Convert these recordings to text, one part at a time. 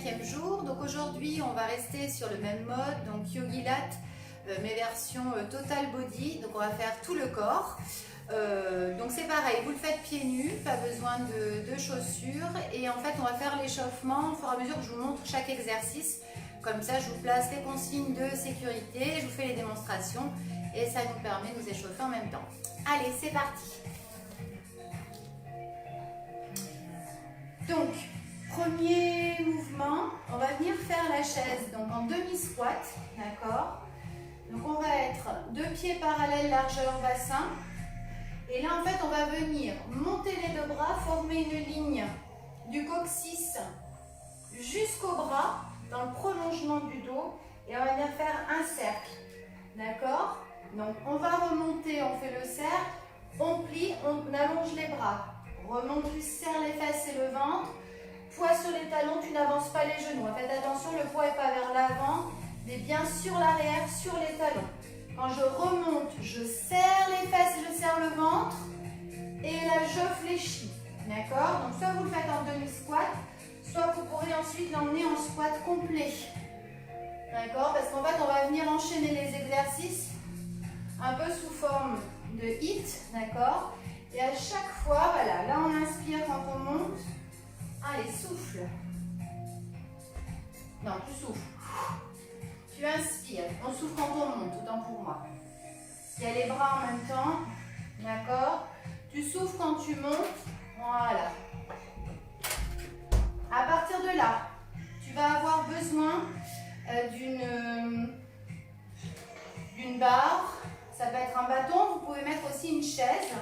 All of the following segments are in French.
5e jour. Donc aujourd'hui, on va rester sur le même mode, donc Yogilat, mais version total body. Donc on va faire tout le corps. Donc c'est pareil, vous le faites pieds nus, pas besoin de chaussures. Et en fait, on va faire l'échauffement au fur et à mesure que je vous montre chaque exercice. Comme ça, je vous place les consignes de sécurité, je vous fais les démonstrations et ça nous permet de nous échauffer en même temps. Allez, c'est parti. Donc, premier mouvement, on va venir faire la chaise donc en demi-squat, d'accord? Donc on va être deux pieds parallèles largeur bassin. Et là en fait on va venir monter les deux bras, former une ligne du coccyx jusqu'au bras, dans le prolongement du dos. Et on va venir faire un cercle, d'accord? Donc on va remonter, on fait le cercle, on plie, on allonge les bras. Remonte, tu serres les fesses et le ventre. Poids sur les talons, tu n'avances pas les genoux. Faites attention, le poids n'est pas vers l'avant, mais bien sur l'arrière, sur les talons. Quand je remonte, je serre les fesses, je serre le ventre. Et là, je fléchis. D'accord? Donc, soit vous le faites en demi-squat, soit vous pourrez ensuite l'emmener en squat complet. D'accord? Parce qu'en fait, on va venir enchaîner les exercices un peu sous forme de hit. D'accord? Et à chaque fois, voilà, là on inspire quand on monte. Allez, souffle. Non, tu souffles. Tu inspires. On souffle quand on monte, autant pour moi. Il y a les bras en même temps. D'accord? Tu souffles quand tu montes. Voilà. À partir de là, tu vas avoir besoin d'une barre. Ça peut être un bâton. Vous pouvez mettre aussi une chaise.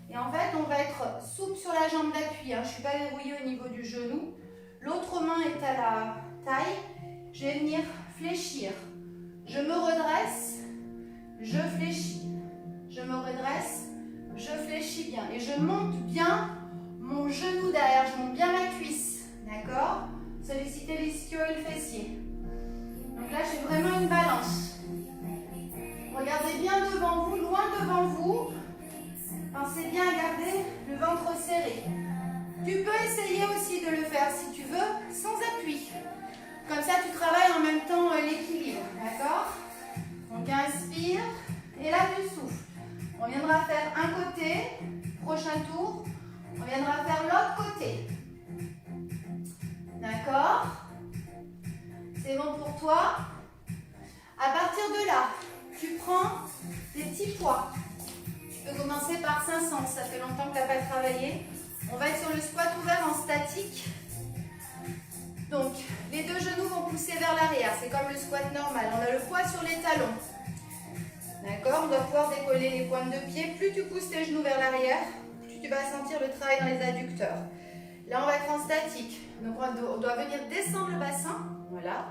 Et en fait, on va être souple sur la jambe d'appui. Je ne suis pas verrouillée au niveau du genou. L'autre main est à la taille. Je vais venir fléchir. Je me redresse, je fléchis. Je me redresse, je fléchis bien. Et je monte bien mon genou derrière. Je monte bien ma cuisse. D'accord? Sollicitez l'ischio et le fessier. Donc là, j'ai vraiment une balance. Regardez bien devant vous, loin devant vous. Pensez bien à garder le ventre serré. Tu peux essayer aussi de le faire si tu veux, sans appui. Comme ça, tu travailles en même temps l'équilibre. D'accord? Donc, inspire. Et là, tu souffles. On viendra faire un côté. Prochain tour, on viendra faire l'autre côté. D'accord? C'est bon pour toi? À partir de là, tu prends des petits poids. Tu peux commencer par 500, ça fait longtemps que tu n'as pas travaillé. On va être sur le squat ouvert en statique. Donc, les deux genoux vont pousser vers l'arrière. C'est comme le squat normal. On a le poids sur les talons. D'accord? On doit pouvoir décoller les pointes de pied. Plus tu pousses tes genoux vers l'arrière, plus tu vas sentir le travail dans les adducteurs. Là, on va être en statique. Donc, on doit venir descendre le bassin. Voilà.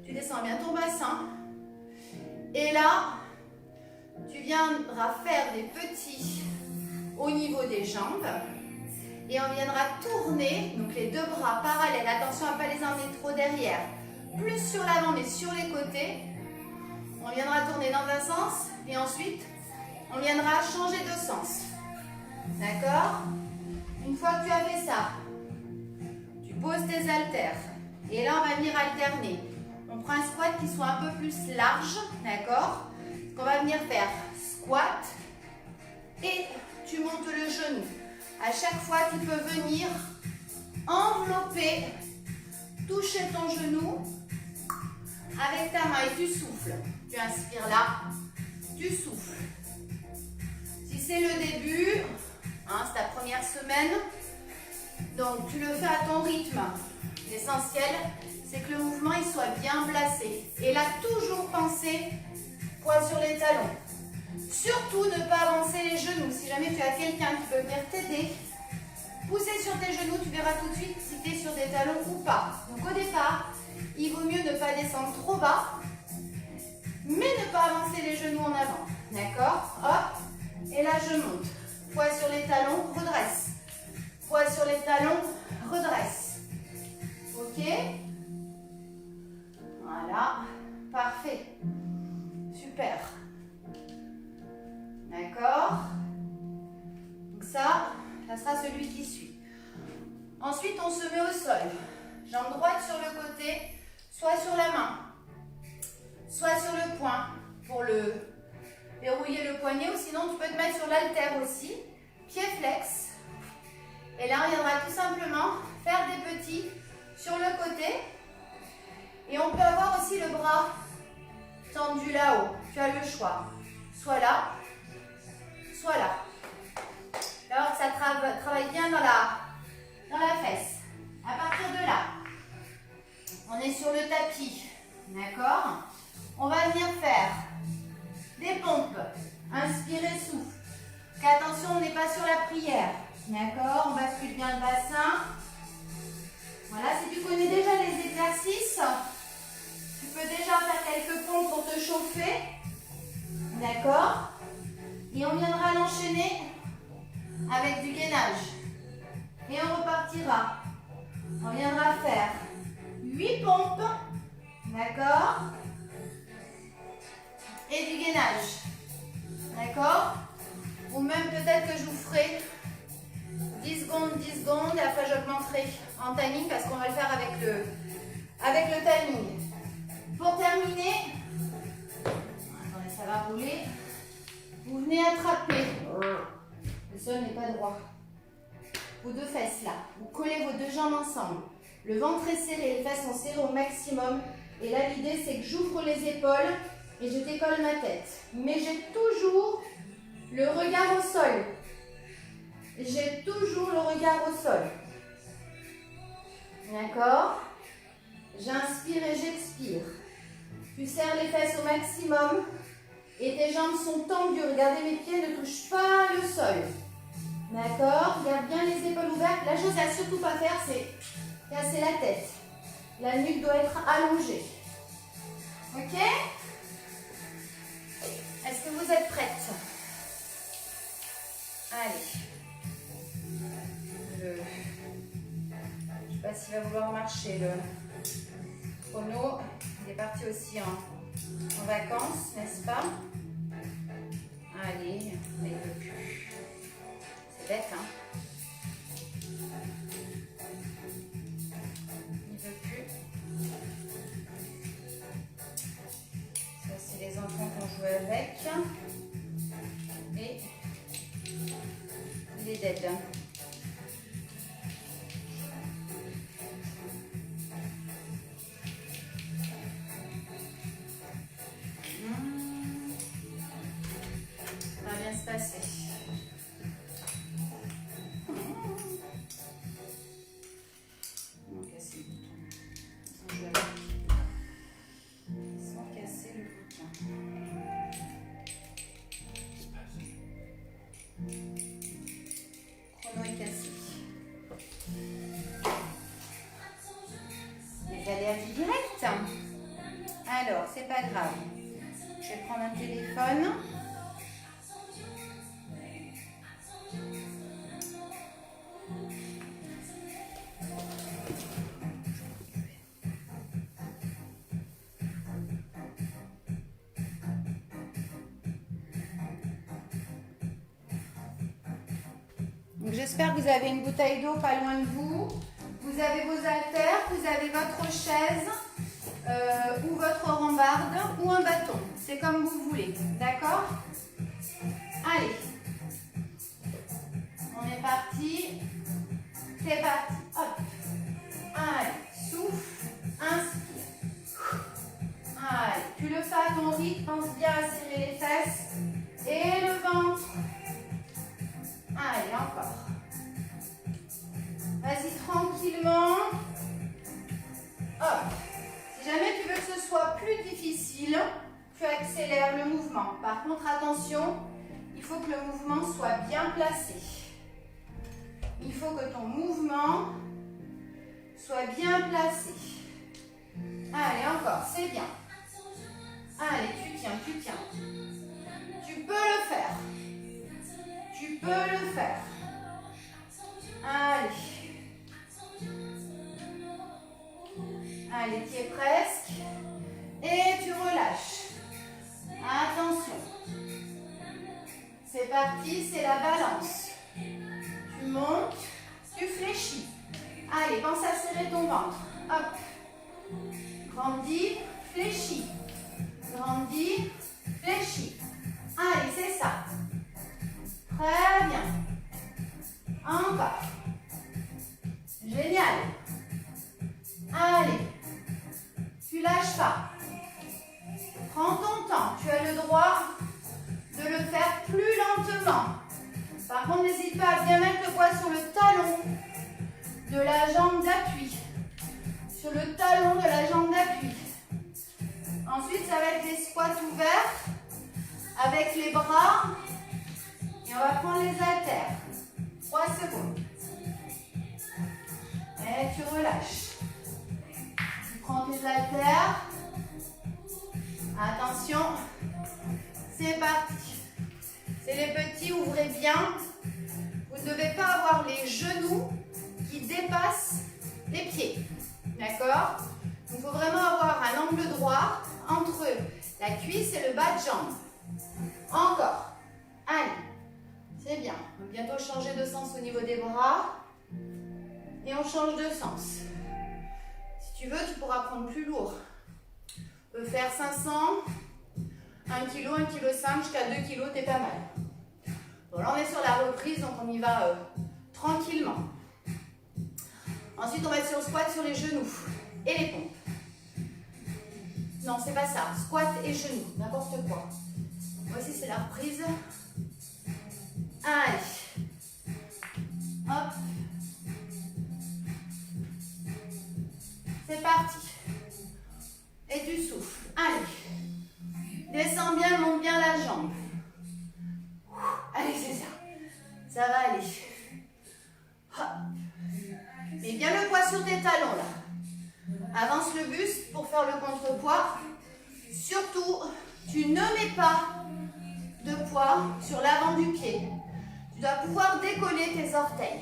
Tu descends bien ton bassin. Et là, tu viendras faire des petits au niveau des jambes. Et on viendra tourner, donc les deux bras parallèles. Attention à ne pas les emmener trop derrière. Plus sur l'avant, mais sur les côtés. On viendra tourner dans un sens. Et ensuite, on viendra changer de sens. D'accord? Une fois que tu as fait ça, tu poses tes haltères. Et là, on va venir alterner. On prend un squat qui soit un peu plus large. D'accord? On va venir faire squat et tu montes le genou. À chaque fois, tu peux venir envelopper, toucher ton genou avec ta main et tu souffles. Tu inspires là, tu souffles. Si c'est le début, c'est ta première semaine, donc tu le fais à ton rythme. L'essentiel, c'est que le mouvement il soit bien placé. Et là, toujours penser poids sur les talons. Surtout ne pas avancer les genoux. Si jamais tu as quelqu'un qui peut venir t'aider, pousser sur tes genoux, tu verras tout de suite si tu es sur des talons ou pas. Donc au départ, il vaut mieux ne pas descendre trop bas, mais ne pas avancer les genoux en avant. D'accord? Hop. Et là, je monte. Poids sur les talons, redresse. Poids sur les talons, redresse. Ok? Voilà. Parfait. Super. D'accord? Donc ça sera celui qui suit. Ensuite, on se met au sol. Jambe droite sur le côté, soit sur la main, soit sur le poing pour le verrouiller le poignet, ou sinon tu peux te mettre sur l'haltère aussi. Pied flex. Et là, on viendra tout simplement faire des petits sur le côté. Et on peut avoir aussi le bras tendu là-haut. Tu as le choix. Soit là, soit là. Alors que ça travaille bien dans la fesse. À partir de là, on est sur le tapis. D'accord? On va venir faire des pompes. Inspirez, souffle. Attention, on n'est pas sur la prière. D'accord? On bascule bien le bassin. Voilà, si tu connais déjà les exercices, tu peux déjà faire quelques pompes pour te chauffer. D'accord? Et on viendra l'enchaîner avec du gainage. Et on repartira. On viendra faire 8 pompes. D'accord? Et du gainage. D'accord? Ou même peut-être que je vous ferai 10 secondes, et après j'augmenterai en timing parce qu'on va le faire avec le timing. Pour terminer, attendez, ça va rouler. Vous venez attraper, le sol n'est pas droit, vos deux fesses là. Vous collez vos deux jambes ensemble. Le ventre est serré, les fesses sont serrées au maximum. Et là, l'idée, c'est que j'ouvre les épaules et je décolle ma tête. Mais j'ai toujours le regard au sol. J'ai toujours le regard au sol. D'accord? J'inspire et j'expire. Tu serres les fesses au maximum et tes jambes sont tendues. Regardez, mes pieds ne touchent pas le sol. D'accord? Garde bien les épaules ouvertes. La chose à surtout pas faire, c'est casser la tête. La nuque doit être allongée. Ok? Est-ce que vous êtes prêtes? Allez. Je ne sais pas s'il va vouloir marcher. Le chrono, il est parti aussi en vacances, n'est-ce pas? Allez, mais il ne veut plus. C'est bête, hein? Il ne veut plus. Ça, c'est les enfants qu'on joue avec. Et il est dead. Ça va bien se passer. On va casser le bouton. Sans casser le bouton. Chrono est cassé. Les aléas du direct. Alors, c'est pas grave. Je vais prendre un téléphone. J'espère que vous avez une bouteille d'eau pas loin de vous. Vous avez vos haltères, vous avez votre chaise ou votre rambarde ou un bâton. C'est comme vous voulez. D'accord? Allez. On est parti. C'est parti. Hop. Allez. Souffle. Inspire. Allez. Tu le fais à ton rythme. Pense bien à serrer les fesses. Et le ventre. Allez, encore. Vas-y tranquillement. Hop. Si jamais tu veux que ce soit plus difficile, tu accélères le mouvement. Par contre, attention, il faut que le mouvement soit bien placé. Il faut que ton mouvement soit bien placé. Allez, encore, c'est bien. Allez, tu tiens, tu tiens. Tu peux le faire. Tu peux le faire. Allez. Allez, tu es presque. Et tu relâches. Attention. C'est parti, c'est la balance. Tu montes, tu fléchis. Allez, pense à serrer ton ventre. Hop. Grandis, fléchis. Grandis, fléchis. Allez, c'est ça. Très bien. Encore. Génial. Allez. Tu lâches pas. Prends ton temps. Tu as le droit de le faire plus lentement. Par contre, n'hésite pas à bien mettre le poids sur le talon de la jambe d'appui. Sur le talon de la jambe d'appui. Ensuite, ça va être des squats ouverts avec les bras. Et on va prendre les haltères. 3 secondes. Et tu relâches. Tu prends tes haltères. Attention. C'est parti. C'est les petits, ouvrez bien. Vous ne devez pas avoir les genoux qui dépassent les pieds. D'accord? Il faut vraiment avoir un angle droit entre la cuisse et le bas de jambe. Encore. Allez. C'est bien. On va bientôt changer de sens au niveau des bras. Et on change de sens. Si tu veux, tu pourras prendre plus lourd. On peut faire 500, 1 kg, 1,5 kg jusqu'à 2 kg, t'es pas mal. Bon, là, on est sur la reprise, donc on y va tranquillement. Ensuite, on va être sur le squat sur les genoux et les pompes. Non, c'est pas ça. Squat et genoux, n'importe quoi. Voici, c'est la reprise. Allez. Hop. C'est parti. Et tu souffles. Allez. Descends bien, monte bien la jambe. Allez, c'est ça. Ça va aller. Hop. Mets bien le poids sur tes talons là. Avance le buste pour faire le contrepoids. Surtout, tu ne mets pas de poids sur l'avant du pied. Tu dois pouvoir décoller tes orteils.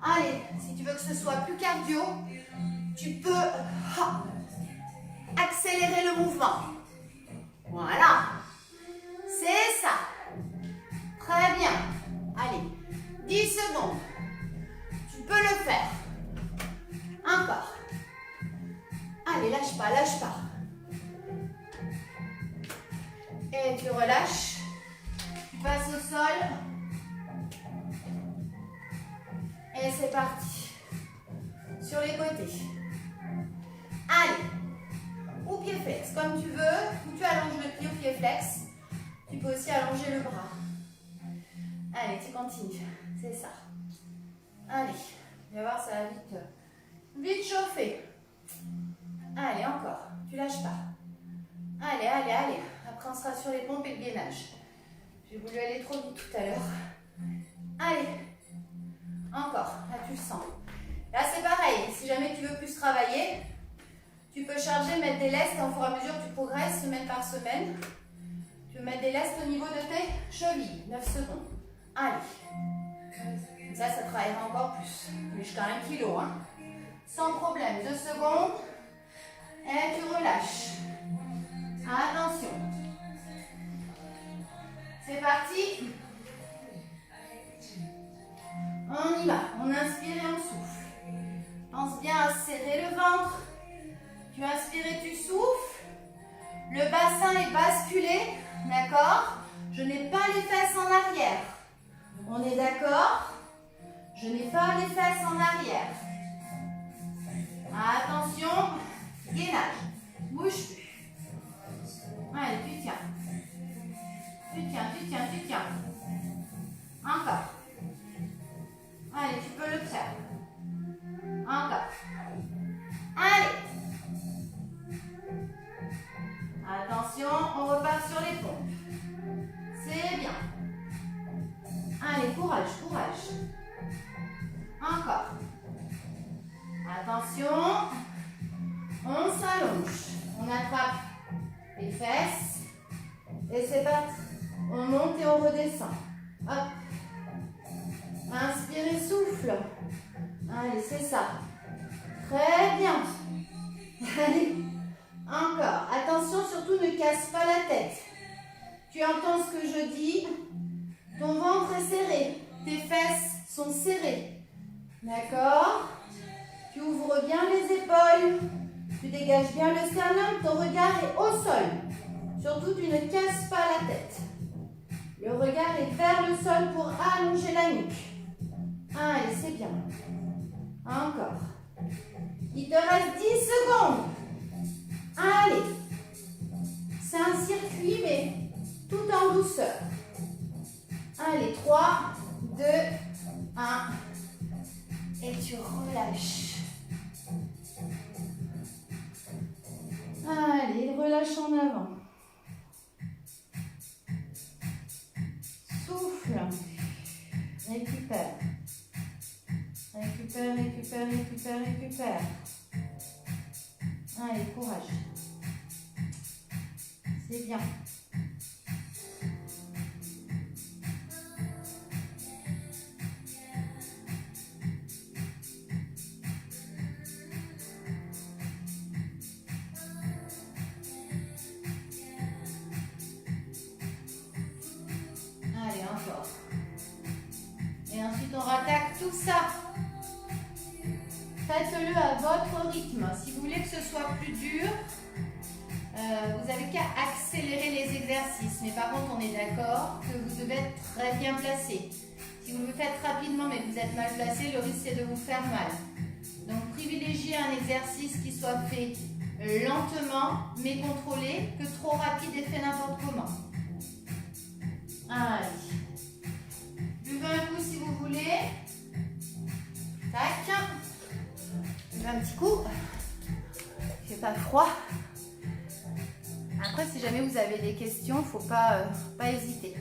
Allez, si tu veux que ce soit plus cardio, tu peux accélérer le mouvement. Voilà. C'est ça. Très bien. Allez, 10 secondes. Tu peux le faire. Encore. Allez, lâche pas, lâche pas. Et tu relâches. Tu passes au sol. Et c'est parti. Sur les côtés. Allez. Ou pied flex, comme tu veux. Ou tu allonges le pied au pied flex. Tu peux aussi allonger le bras. Allez, tu continues. C'est ça. Allez. Tu vas voir, ça va vite chauffer. Allez, encore. Tu lâches pas. Allez, allez, allez. Après, on sera sur les pompes et le gainage. J'ai voulu aller trop vite tout à l'heure. Allez. Encore. Là, tu le sens. Là, c'est pareil. Si jamais tu veux plus travailler, tu peux charger, mettre des lestes. Et au fur et à mesure que tu progresses, semaine par semaine, tu peux mettre des lestes au niveau de tes chevilles. 9 secondes. Allez. Ça travaillera encore plus. Mais jusqu'à 1 kg. Hein. Sans problème. 2 secondes. Et tu relâches. Attention. C'est parti. On y va. On inspire et on souffle. Pense bien à serrer le ventre. Tu inspires et tu souffles. Le bassin est basculé. D'accord? Je n'ai pas les fesses en arrière. On est d'accord? Je n'ai pas les fesses en arrière. Attention. Gainage. Bouge plus. Allez, tu tiens. Tu tiens, tu tiens, tu tiens. Encore. Allez, tu peux le faire. Encore. Allez. Attention, on repart sur les pompes. C'est bien. Allez, courage, courage. Encore. Attention. On s'allonge. On attrape les fesses. Et c'est parti. On monte et on redescend. Hop. Inspire et souffle. Allez, c'est ça. Très bien. Allez. Encore. Attention, surtout ne casse pas la tête. Tu entends ce que je dis. Ton ventre est serré. Tes fesses sont serrées. D'accord? Tu ouvres bien les épaules. Tu dégages bien le sternum. Ton regard est au sol. Surtout, tu ne casses pas la tête. Le regard est vers le sol pour allonger la nuque. Allez, c'est bien. Encore. Il te reste 10 secondes. Allez. C'est un circuit, mais tout en douceur. Allez, 3, 2, 1. Et tu relâches. Allez, relâche en avant. Souffle. Récupère. Récupère, récupère, récupère, récupère. Allez, courage. C'est bien. Allez, encore. Et ensuite, on rattaque tout ça. Faites-le à votre rythme. Si vous voulez que ce soit plus dur, vous n'avez qu'à accélérer les exercices. Mais par contre, on est d'accord que vous devez être très bien placé. Si vous le faites rapidement mais que vous êtes mal placé, le risque c'est de vous faire mal. Donc, privilégiez un exercice qui soit fait lentement mais contrôlé, que trop rapide et fait n'importe comment. Allez. Buvez un coup si vous voulez. Tac. Buvez un petit coup. Il fait pas froid. Après, si jamais vous avez des questions, il ne faut pas hésiter.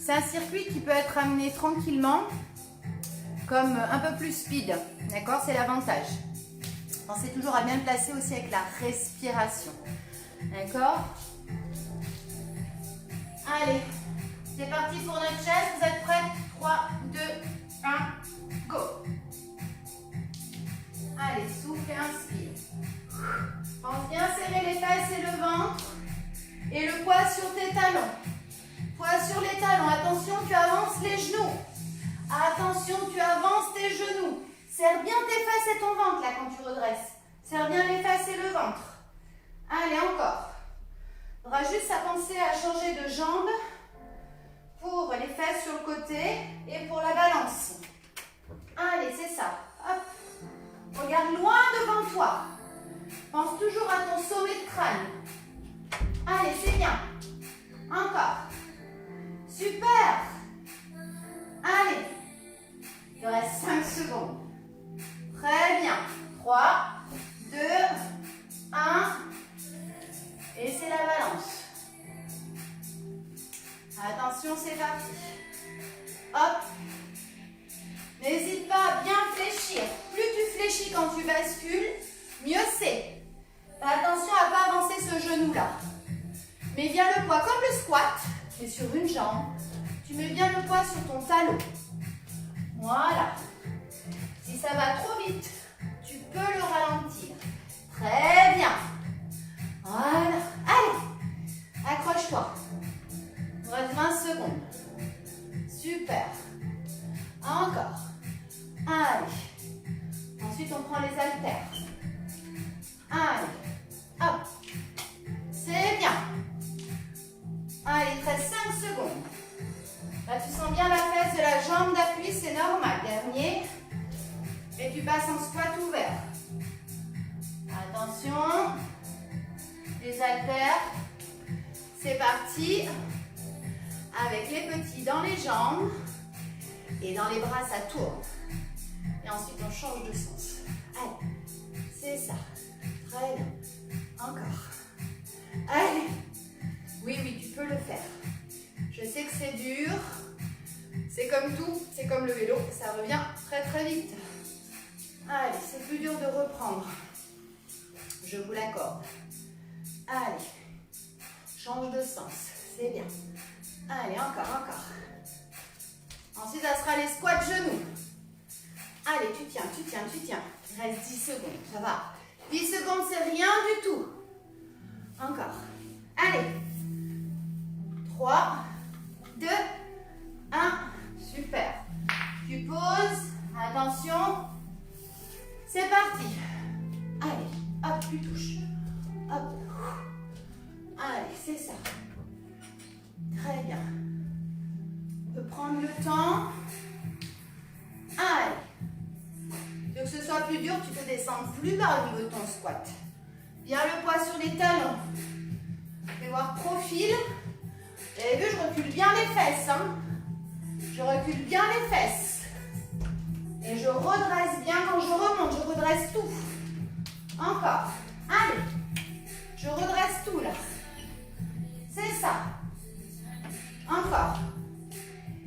C'est un circuit qui peut être amené tranquillement, comme un peu plus speed. D'accord? C'est l'avantage. Pensez toujours à bien le placer aussi avec la respiration. D'accord? Allez, c'est parti pour notre chaise. Vous êtes prêts? 3, 2, 1, go! Allez, souffle et inspire. Pense bien serrer les fesses et le ventre. Et le poids sur tes talons. Poids sur les talons. Attention, tu avances les genoux. Attention, tu avances tes genoux. Serre bien tes fesses et ton ventre là quand tu redresses. Serre bien les fesses et le ventre. Allez, encore. Il faudra juste à penser à changer de jambe pour les fesses sur le côté et pour la balance. Allez, c'est ça. Hop. Regarde loin devant toi. Pense toujours à ton sommet de crâne. Allez, c'est bien. Encore. Super. Allez. Il reste 5 secondes. Très bien. 3, 2, 1. Et c'est la balance. Attention, c'est parti. Hop. N'hésite pas à bien fléchir. Plus tu fléchis quand tu bascules, mieux c'est. Fais attention à ne pas avancer ce genou-là. Mets bien le poids comme le squat, mais sur une jambe. Tu mets bien le poids sur ton talon. Voilà. Si ça va trop vite, tu peux le ralentir. Très bien. Voilà. Allez. Accroche-toi. Il reste 20 secondes. Super. Encore. Allez. Ensuite, on prend les haltères. Allez. Hop. C'est bien. Allez, il te reste 5 secondes. Là, tu sens bien la fesse de la jambe d'appui, c'est normal. Dernier. Et tu passes en squat ouvert. Attention. Les haltères. C'est parti. Avec les petits dans les jambes. Et dans les bras, ça tourne. Et ensuite, on change de sens. Allez. C'est ça. Très bien. Encore. Allez. Oui, oui, tu peux le faire. Je sais que c'est dur. C'est comme tout. C'est comme le vélo. Ça revient très, très vite. Allez, c'est plus dur de reprendre. Je vous l'accorde. Allez. Change de sens. C'est bien. Allez, encore, encore. Ensuite, ça sera les squats genoux. Allez, tu tiens, tu tiens, tu tiens. Il reste 10 secondes, ça va. 10 secondes, c'est rien du tout. Encore. Allez. 3, 2, 1. Super. Tu poses. Attention. C'est parti. Allez, hop, tu touches. Hop. Allez, c'est ça. Très bien. On peut prendre le temps. Allez. Pour que ce soit plus dur, tu peux descendre plus bas au niveau de ton squat. Bien le poids sur les talons. Fais voir profil. Vous avez vu, je recule bien les fesses. Hein. Je recule bien les fesses. Et je redresse bien quand je remonte. Je redresse tout. Encore. Allez. Je redresse tout là. C'est ça. Encore.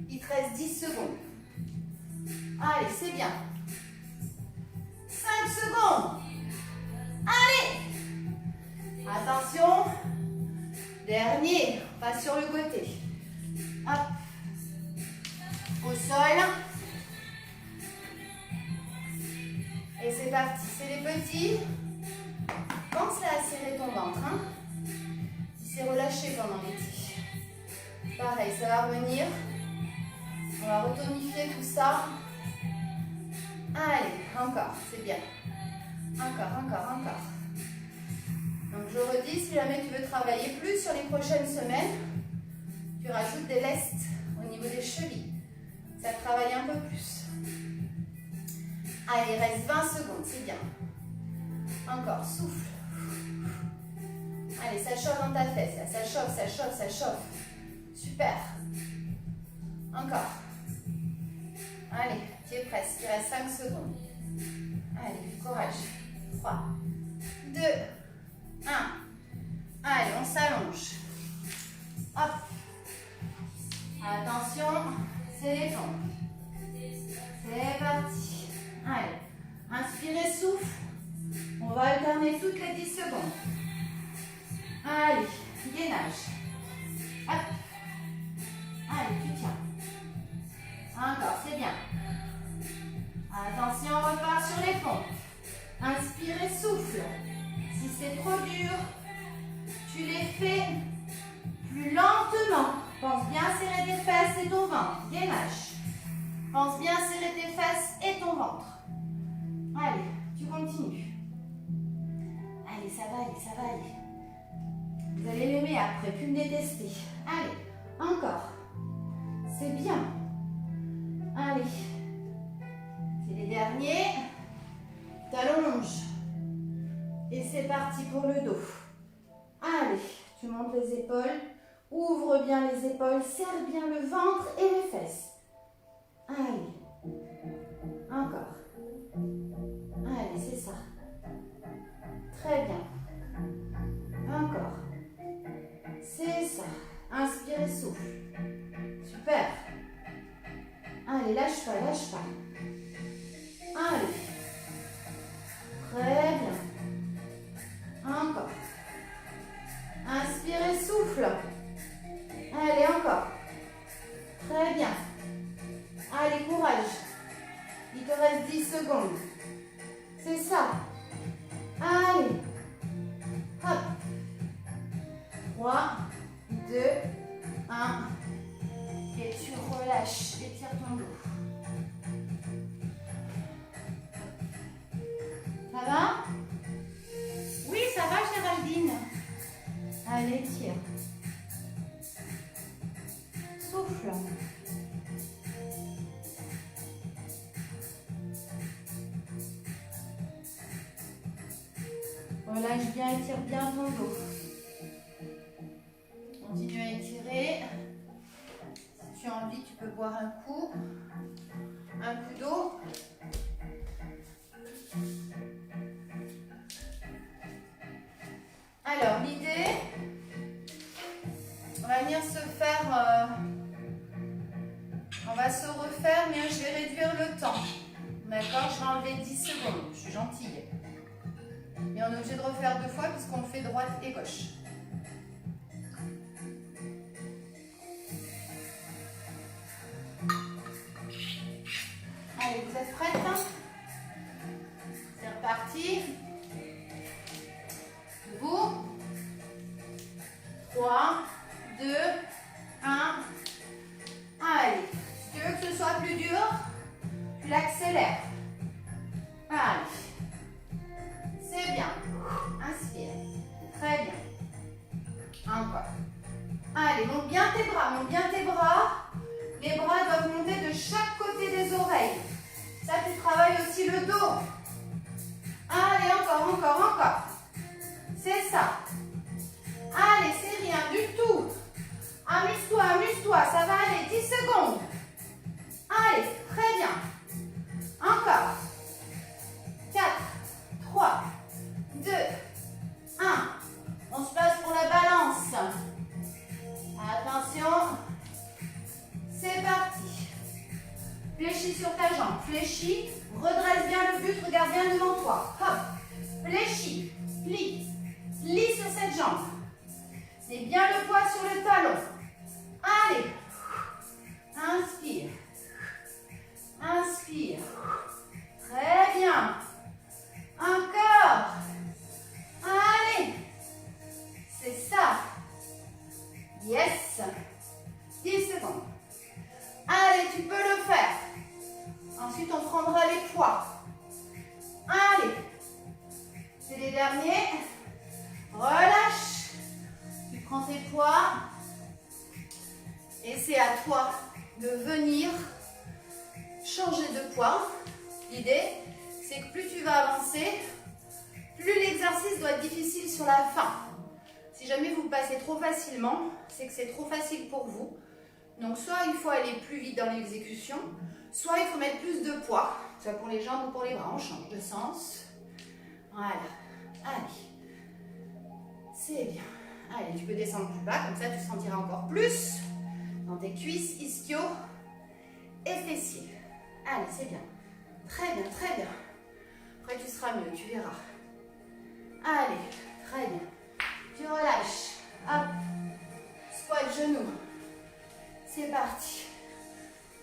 Il te reste 10 secondes. Allez, c'est bien. 5 secondes. Allez. Attention. Dernier. On passe sur le côté. Hop. Au sol. Et c'est parti. C'est les petits. Pense là à serrer ton ventre. Hein. Il s'est relâché pendant l'été. Pareil, ça va revenir. On va retonifier tout ça. Allez, encore, c'est bien. Encore, encore, encore. Donc je redis, si jamais tu veux travailler plus sur les prochaines semaines, tu rajoutes des lestes au niveau des chevilles. Ça travaille un peu plus. Allez, il reste 20 secondes, c'est bien. Encore, souffle. Allez, ça chauffe dans ta fesse, là. Ça chauffe, ça chauffe, ça chauffe. Super. Encore. Allez, tu es presque, il reste 5 secondes. Allez, courage. 3, 2, 1. Allez, on s'allonge. Hop. Attention, c'est les jambes. C'est parti. Allez, inspirez, souffle. On va alterner toutes les 10 secondes. Allez, gainage. Hop. Allez, tu tiens. Encore, c'est bien. Attention, on repart sur les pompes. Inspirez, souffle. Si c'est trop dur, tu les fais plus lentement. Pense bien serrer tes fesses et ton ventre. Gainage. Pense bien serrer tes fesses et ton ventre. Allez, tu continues. Allez, ça va aller, ça va aller. Vous allez l'aimer après, plus me détester. Allez, encore. C'est bien. Allez. C'est les derniers. T'allonges. Et c'est parti pour le dos. Allez, tu montes les épaules. Ouvre bien les épaules. Serre bien le ventre et les fesses. Allez. Encore. Allez, c'est ça. Très bien. Encore. C'est ça. Inspirez, souffle. Super. Allez, lâche pas, lâche pas. Allez. Très bien. Encore. Inspirez, souffle. Allez, encore. Très bien. Allez, courage. Il te reste 10 secondes. C'est ça. Allez. Hop. 3, 2, 1. Et tu relâches. Étire ton dos. Ça va? Oui, ça va, Géraldine. Allez, tire. Souffle. Relâche bien, étire bien ton dos. Continue à étirer. Si tu as envie, tu peux boire un coup d'eau. Alors, l'idée, on va venir se faire, on va se refaire, mais je vais réduire le temps. D'accord? Je vais enlever 10 secondes, je suis gentille. Mais on est obligé de refaire 2 fois puisqu'on fait droite et gauche. Allez, vous êtes prêtes? C'est reparti. Debout. 3, 2, 1. Allez. Si tu veux que ce soit plus dur, tu l'accélères. Allez. C'est bien. Inspire. Très bien. Encore. Allez, monte bien tes bras, monte bien tes bras. Les bras doivent monter de chaque côté des oreilles. Ça, tu travailles aussi le dos. Allez, encore, encore, encore. C'est ça. Allez, c'est rien du tout. Amuse-toi, amuse-toi. Ça va aller. 10 secondes. Allez, très bien. Encore. 4, 3, 2, 1. On se place pour la balance. Attention. C'est parti. Fléchis sur ta jambe. Fléchis. Redresse bien le buste. Regarde bien devant toi. Hop. Fléchis. Plie. Plie sur cette jambe. C'est bien le poids sur le talon. Allez. Inspire. Inspire. Très bien. Encore. Allez. C'est ça. Yes. 10 secondes. Allez, tu peux le faire. Ensuite, on prendra les poids. Allez. C'est les derniers. Relâche. Tu prends tes poids. Et c'est à toi de venir changer de poids. L'idée, c'est que plus tu vas avancer, plus l'exercice doit être difficile sur la fin. Si jamais vous passez trop facilement, c'est que c'est trop facile pour vous. Donc soit il faut aller plus vite dans l'exécution, soit il faut mettre plus de poids, soit pour les jambes ou pour les bras. On change de sens. Voilà. Allez. C'est bien. Allez, tu peux descendre plus bas, comme ça tu sentiras encore plus dans tes cuisses, ischio et fessiers. Allez, c'est bien. Très bien, très bien. Après, tu seras mieux, tu verras. Allez, très bien. Tu relâches. Hop. Squat genou. C'est parti.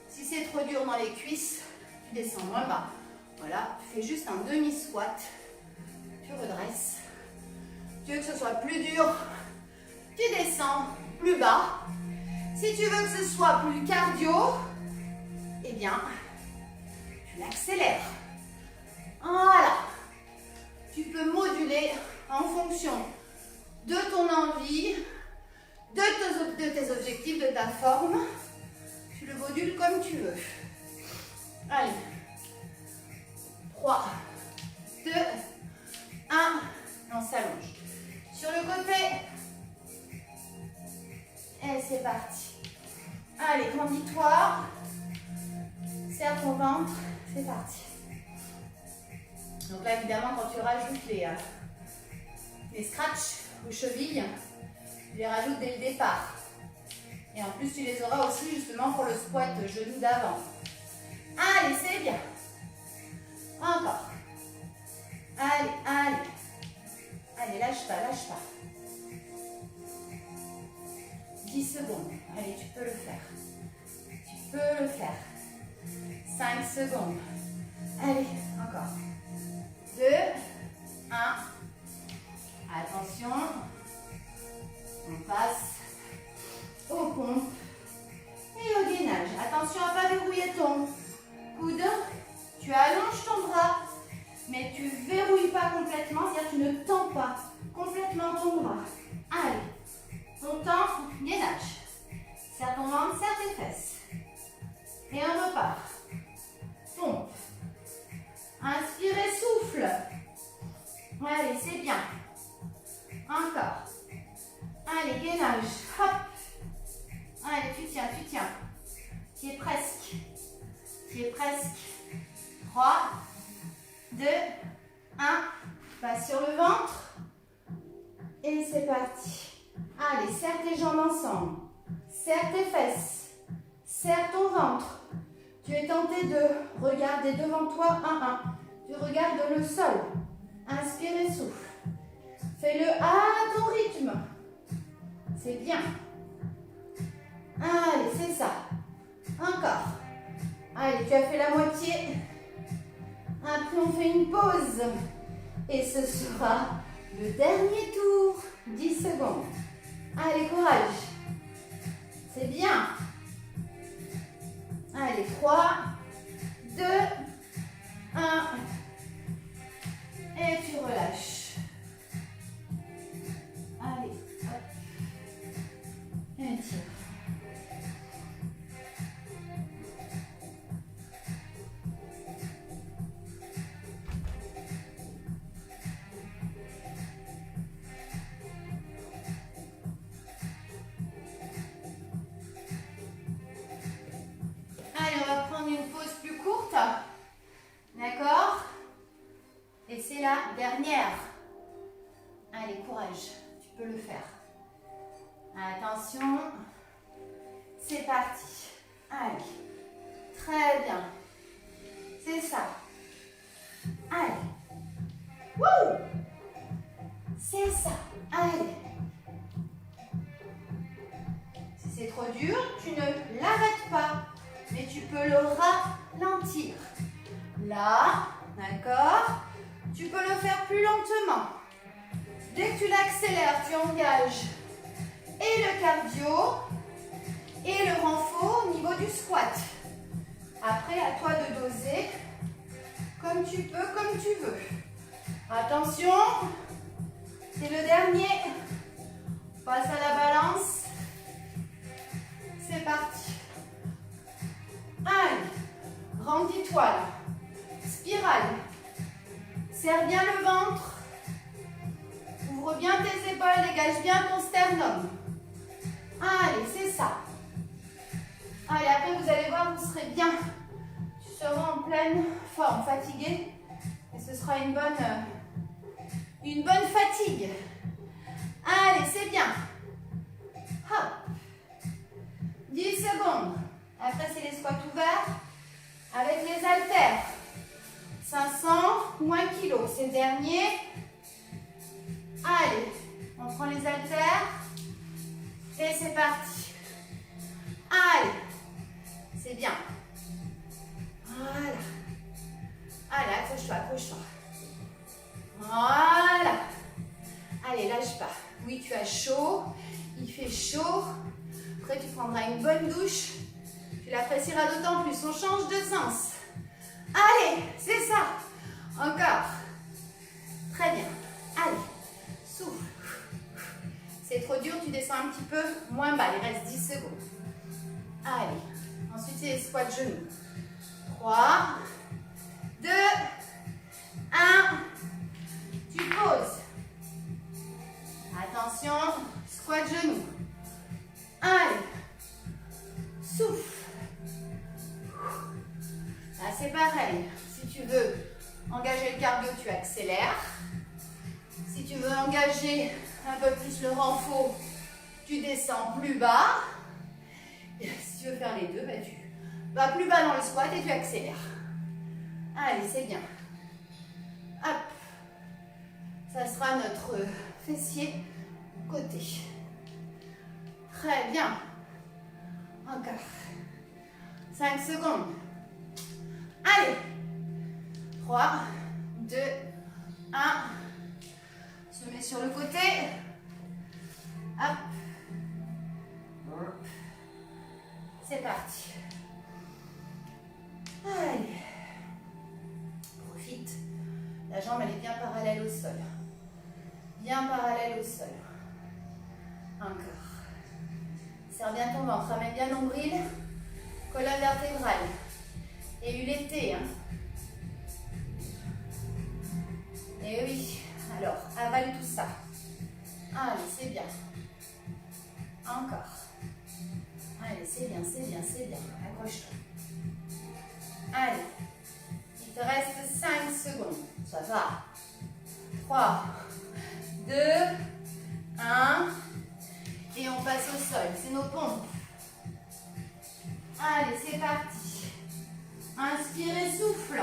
Si c'est trop dur dans les cuisses, tu descends moins bas. Voilà, tu fais juste un demi-squat. Tu redresses. Tu veux que ce soit plus dur, tu descends plus bas. Si tu veux que ce soit plus cardio, eh bien, tu l'accélères. Voilà. Tu peux moduler en fonction de ton envie, de tes objectifs, de ta forme. Tu le modules comme tu veux. Allez. 3, 2, 1. On s'allonge. Sur le côté. Et c'est parti. Allez, grandis-toi. Serre ton ventre. C'est parti. Donc là, évidemment, quand tu rajoutes les scratchs aux chevilles, tu les rajoutes dès le départ. Et en plus, tu les auras aussi justement pour le squat genou d'avant. Allez, c'est bien. Encore. Allez, allez. Allez, lâche pas, lâche pas. 10 secondes. Allez, tu peux le faire. Tu peux le faire. 5 secondes. Allez, encore. 2, 1. Attention. On passe au pompe et au gainage. Attention à ne pas verrouiller ton coude. Tu allonges ton bras, mais tu ne verrouilles pas complètement, c'est-à-dire que tu ne tends pas complètement ton bras. Allez, on tend, gainage. Serre ton ventre, serre tes fesses. Et on repart. Pompe. Inspirez, souffle. Allez, c'est bien. Encore. Allez, gainage. Hop. Allez, tu tiens, tu tiens. Tu y es presque. Tu y es presque. 3, 2, 1. Passe sur le ventre. Et c'est parti. Allez, serre tes jambes ensemble. Serre tes fesses. Serre ton ventre. Tu es tenté de regarder devant toi. 1. Tu regardes le sol. Inspire et souffle. Fais-le à ton rythme. C'est bien. Allez, c'est ça. Encore. Allez, tu as fait la moitié. Après, on fait une pause. Et ce sera le dernier tour. 10 secondes. Allez, courage. C'est bien. c'est parti. Allez. Très bien. C'est ça. Allez. Wouh! C'est ça. Allez. Si c'est trop dur, tu ne l'arrêtes pas, mais tu peux le ralentir. Là, d'accord? Tu peux le faire plus lentement. Dès que tu l'accélères, tu engages et le cardio et le renfort au niveau du squat. Après, à toi de doser comme tu peux, comme tu veux. Attention, c'est le dernier. Passe à la balance. C'est parti. Allez, rendis-toi là. Spirale. Serre bien le ventre. Ouvre bien tes épaules, dégage bien ton sternum. Allez, c'est ça. Allez, après vous allez voir, vous serez bien. Tu seras en pleine forme, fatigué. Et ce sera une bonne fatigue. Allez, c'est bien. Hop. 10 secondes. Après, c'est les squats ouverts avec les haltères. 500 ou 1 kg. C'est le dernier. Allez, on prend les haltères. Et c'est parti. Allez. C'est bien. Voilà. Allez, accroche-toi, accroche-toi. Voilà. Allez, lâche pas. Oui, tu as chaud. Il fait chaud. Après, tu prendras une bonne douche. Tu l'apprécieras d'autant plus. On change de sens. Allez, c'est ça. Encore. Très bien. Allez, souffle. C'est trop dur, tu descends un petit peu moins bas. Il reste 10 secondes. Allez. Ensuite, c'est les squats genoux. 3, 2, 1. Tu poses. Attention, squat genoux. Allez. Souffle. Là, c'est pareil. Si tu veux engager le cardio, tu accélères. Si tu veux engager un peu plus le renfort, tu descends plus bas. Et si tu veux faire les deux, bah, tu vas plus bas dans le squat et tu accélères. Allez, c'est bien. Hop. Ça sera notre fessier côté. Très bien. Encore. 5 secondes. Allez. 3, 2, 1. Se met sur le côté. Hop. C'est parti. Allez. Profite. La jambe, elle est bien parallèle au sol. Bien parallèle au sol. Encore. Serre bien ton ventre. Ramène bien le nombril. Colonne vertébrale. Et eu l'été, hein. Et oui. Alors, avale tout ça. Allez, c'est bien. Encore. Allez, c'est bien, c'est bien, c'est bien. Accroche-toi. Allez. Il te reste 5 secondes. Ça va. 3, 2, 1. Et on passe au sol. C'est nos pompes. Allez, c'est parti. Inspire et souffle.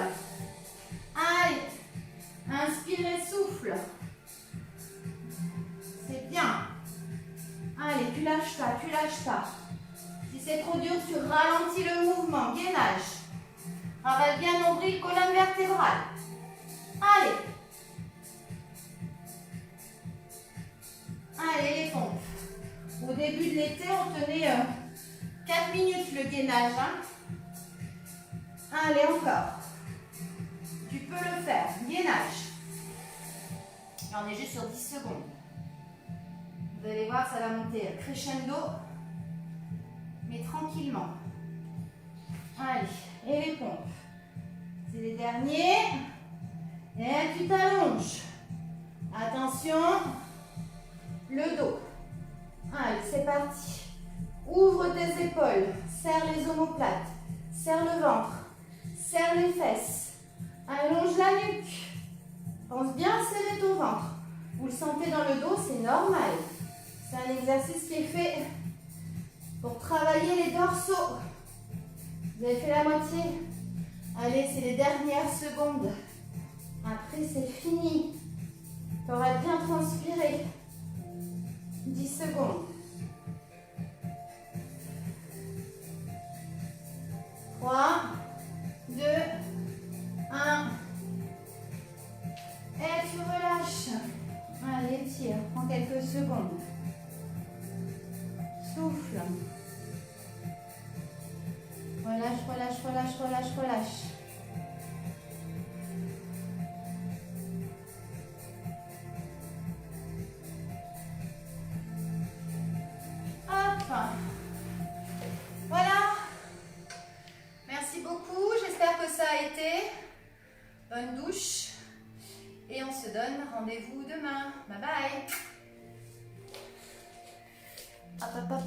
Allez. Inspire et souffle. C'est bien. Allez, tu lâches pas, tu lâches pas. Si c'est trop dur, tu ralentis le mouvement. Gainage. Ravale bien nombril, colonne vertébrale. Allez. Allez, les pompes. Au début de l'été, on tenait 4 minutes le gainage. Hein. Allez, encore. Tu peux le faire. Gainage. Et on est juste sur 10 secondes. Vous allez voir, ça va monter crescendo, mais tranquillement. Allez, et les pompes. C'est les derniers. Et tu t'allonges. Attention, le dos. Allez, c'est parti. Ouvre tes épaules, serre les omoplates, serre le ventre, serre les fesses. Allonge la nuque. Pense bien à serrer ton ventre. Vous le sentez dans le dos, c'est normal. C'est un exercice qui est fait pour travailler les dorsaux. Vous avez fait la moitié. Allez, c'est les dernières secondes. Après, c'est fini. Tu auras bien transpiré. 10 secondes. 3, 2, 1. Et tu relâches. Allez, tire. Prends quelques secondes. Souffle. Relâche, relâche, relâche, relâche, relâche. Hop. Voilà. Merci beaucoup. J'espère que ça a été. Bonne douche. Et on se donne rendez-vous demain. Bye bye. Hop, hop, hop.